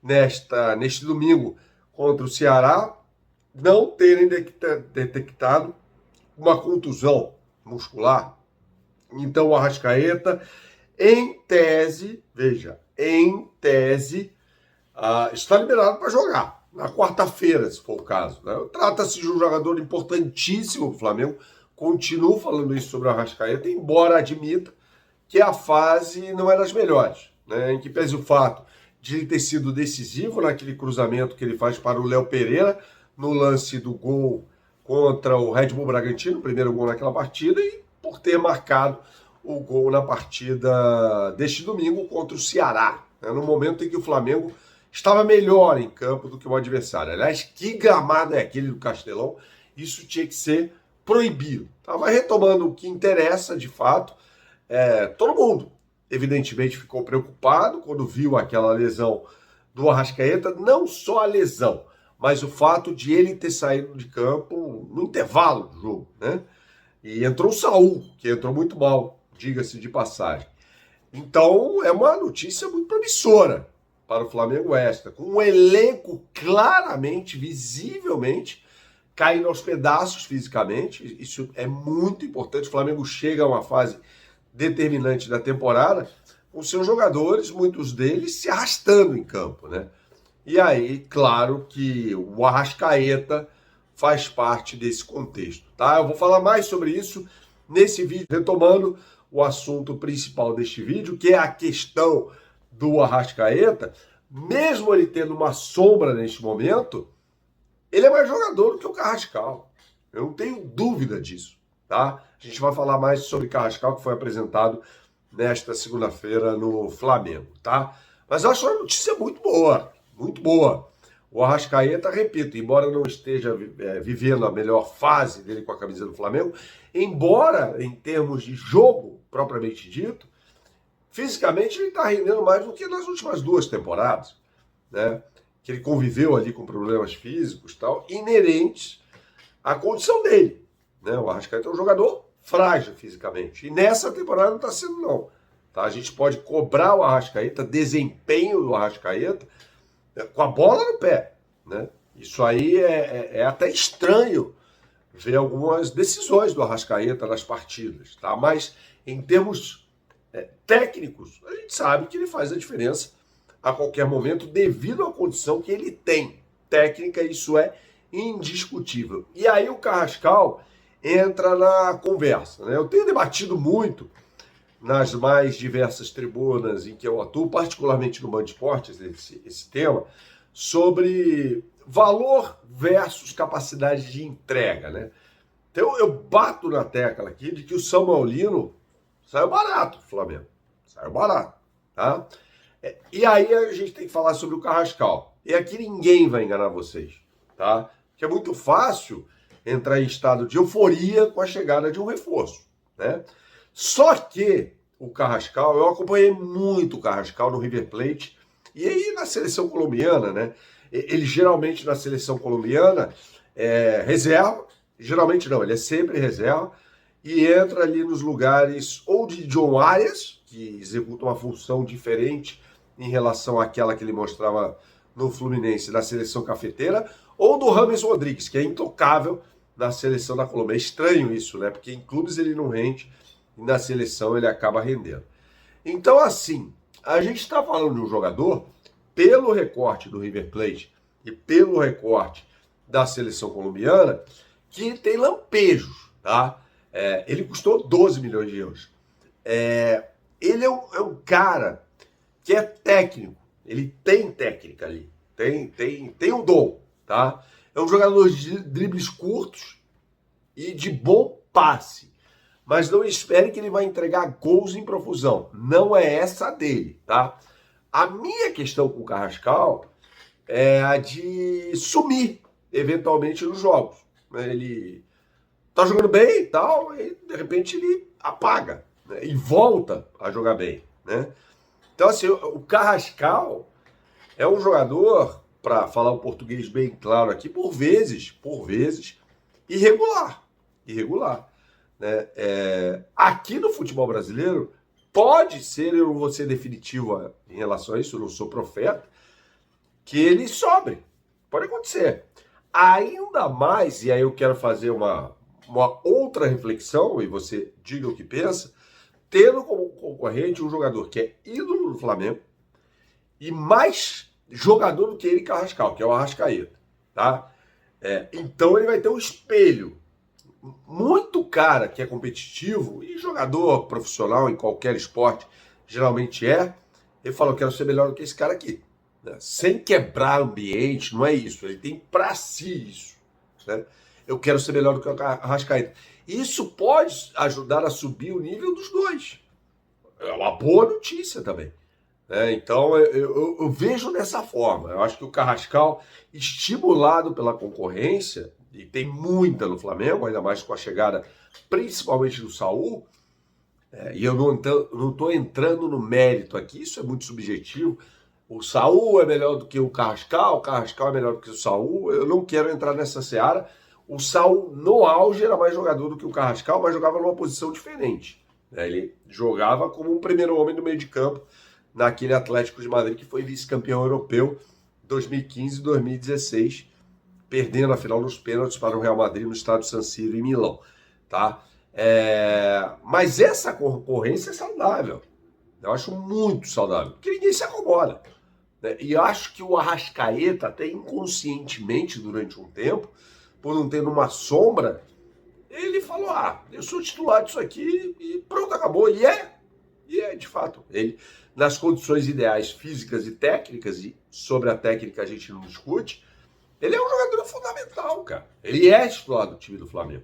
neste domingo contra o Ceará, não terem detectado uma contusão muscular. Então o Arrascaeta, em tese, veja, em tese, está liberado para jogar na quarta-feira, se for o caso, né? Trata-se de um jogador importantíssimo do Flamengo. Continuo falando isso sobre o Arrascaeta, embora admita que a fase não é das melhores, né? Em que pese o fato de ele ter sido decisivo naquele cruzamento que ele faz para o Léo Pereira, no lance do gol contra o Red Bull Bragantino, o primeiro gol naquela partida, e por ter marcado o gol na partida deste domingo contra o Ceará, né? No momento em que o Flamengo estava melhor em campo do que o adversário. Aliás, que gramado é aquele do Castelão? Isso tinha que ser proibido. Tá? Mas retomando o que interessa, de fato, todo mundo, evidentemente, ficou preocupado quando viu aquela lesão do Arrascaeta, não só a lesão, mas o fato de ele ter saído de campo no intervalo do jogo, né? E entrou o Saul, que entrou muito mal, diga-se de passagem. Então, é uma notícia muito promissora para o Flamengo esta, com um elenco claramente, visivelmente, caindo aos pedaços fisicamente. Isso é muito importante. O Flamengo chega a uma fase determinante da temporada com seus jogadores, muitos deles se arrastando em campo, né? E aí, claro que o Arrascaeta faz parte desse contexto, tá? Eu vou falar mais sobre isso nesse vídeo, retomando o assunto principal deste vídeo, que é a questão do Arrascaeta. Mesmo ele tendo uma sombra neste momento, ele é mais jogador do que o Carrascal. Eu não tenho dúvida disso, tá? A gente vai falar mais sobre Carrascal, que foi apresentado nesta segunda-feira no Flamengo, tá? Mas eu acho uma notícia muito boa, muito boa. O Arrascaeta, repito, embora não esteja vivendo a melhor fase dele com a camisa do Flamengo, embora em termos de jogo propriamente dito, fisicamente ele está rendendo mais do que nas últimas 2 temporadas, né? Que ele conviveu ali com problemas físicos, tal, inerentes à condição dele, né? O Arrascaeta é um jogador frágil fisicamente, e nessa temporada não está sendo, não. Tá? A gente pode cobrar o Arrascaeta, desempenho do Arrascaeta, com a bola no pé, né? Isso aí é até estranho ver algumas decisões do Arrascaeta nas partidas, tá? Mas em termos técnicos, a gente sabe que ele faz a diferença a qualquer momento devido à condição que ele tem. Técnica, isso é indiscutível. E aí o Carrascal entra na conversa, né? Eu tenho debatido muito nas mais diversas tribunas em que eu atuo, particularmente no Band Esportes, esse tema, sobre valor versus capacidade de entrega, né? Então eu bato na tecla aqui de que o Samuel Lino saiu barato do Flamengo. Saiu barato, tá? E aí a gente tem que falar sobre o Carrascal. E aqui ninguém vai enganar vocês, tá? Porque é muito fácil entrar em estado de euforia com a chegada de um reforço, né? Só que o Carrascal, eu acompanhei muito o Carrascal no River Plate e aí na seleção colombiana, né? Ele geralmente na seleção colombiana reserva, geralmente não, ele é sempre reserva e entra ali nos lugares ou de John Arias, que executa uma função diferente em relação àquela que ele mostrava no Fluminense da seleção cafeteira, ou do James Rodrigues, que é intocável na seleção da Colômbia. É estranho isso, né? Porque em clubes ele não rende e na seleção ele acaba rendendo. Então, assim, a gente está falando de um jogador, pelo recorte do River Plate e pelo recorte da seleção colombiana, que tem lampejos, tá? Ele custou 12 milhões de euros. Ele é um cara que é técnico, ele tem técnica ali, tem um dom, tá? É um jogador de dribles curtos e de bom passe, mas não espere que ele vai entregar gols em profusão, não é essa dele, tá? A minha questão com o Carrascal é a de sumir, eventualmente, nos jogos. Ele tá jogando bem e tal, e de repente ele apaga, né? E volta a jogar bem, né? Então, assim, o Carrascal é um jogador, para falar o português bem claro aqui, por vezes, irregular. Irregular. Né? Aqui no futebol brasileiro, pode ser, eu não vou ser definitiva em relação a isso, eu não sou profeta, que ele sobre. Pode acontecer. Ainda mais, e aí eu quero fazer uma outra reflexão, e você diga o que pensa, tendo como concorrente um jogador que é ídolo do Flamengo e mais jogador do que ele, Carrascal, que é o Arrascaeta, tá? Então ele vai ter um espelho. Muito cara que é competitivo e jogador profissional em qualquer esporte, geralmente ele fala, eu quero ser melhor do que esse cara aqui. Né? Sem quebrar ambiente, não é isso. Ele tem pra si isso. Né? Eu quero ser melhor do que o Arrascaeta. Isso pode ajudar a subir o nível dos dois. É uma boa notícia também. Então eu vejo dessa forma. Eu acho que o Carrascal, estimulado pela concorrência, e tem muita no Flamengo, ainda mais com a chegada principalmente do Saul, e eu não estou entrando no mérito aqui, isso é muito subjetivo. O Saul é melhor do que o Carrascal é melhor do que o Saul, eu não quero entrar nessa seara. O Saul, no auge, era mais jogador do que o Carrascal, mas jogava numa posição diferente. Ele jogava como um primeiro homem do meio de campo, naquele Atlético de Madrid que foi vice-campeão europeu 2015 e 2016, perdendo a final nos pênaltis para o Real Madrid no estádio San Siro em Milão, tá? Mas essa concorrência é saudável. Eu acho muito saudável, porque ninguém se acomoda. Né? E eu acho que o Arrascaeta, até inconscientemente durante um tempo, por não ter uma sombra, ele falou, eu sou titular disso aqui e pronto, acabou. E de fato, ele, nas condições ideais físicas e técnicas, e sobre a técnica a gente não discute, ele é um jogador fundamental, cara. Ele é titular do time do Flamengo.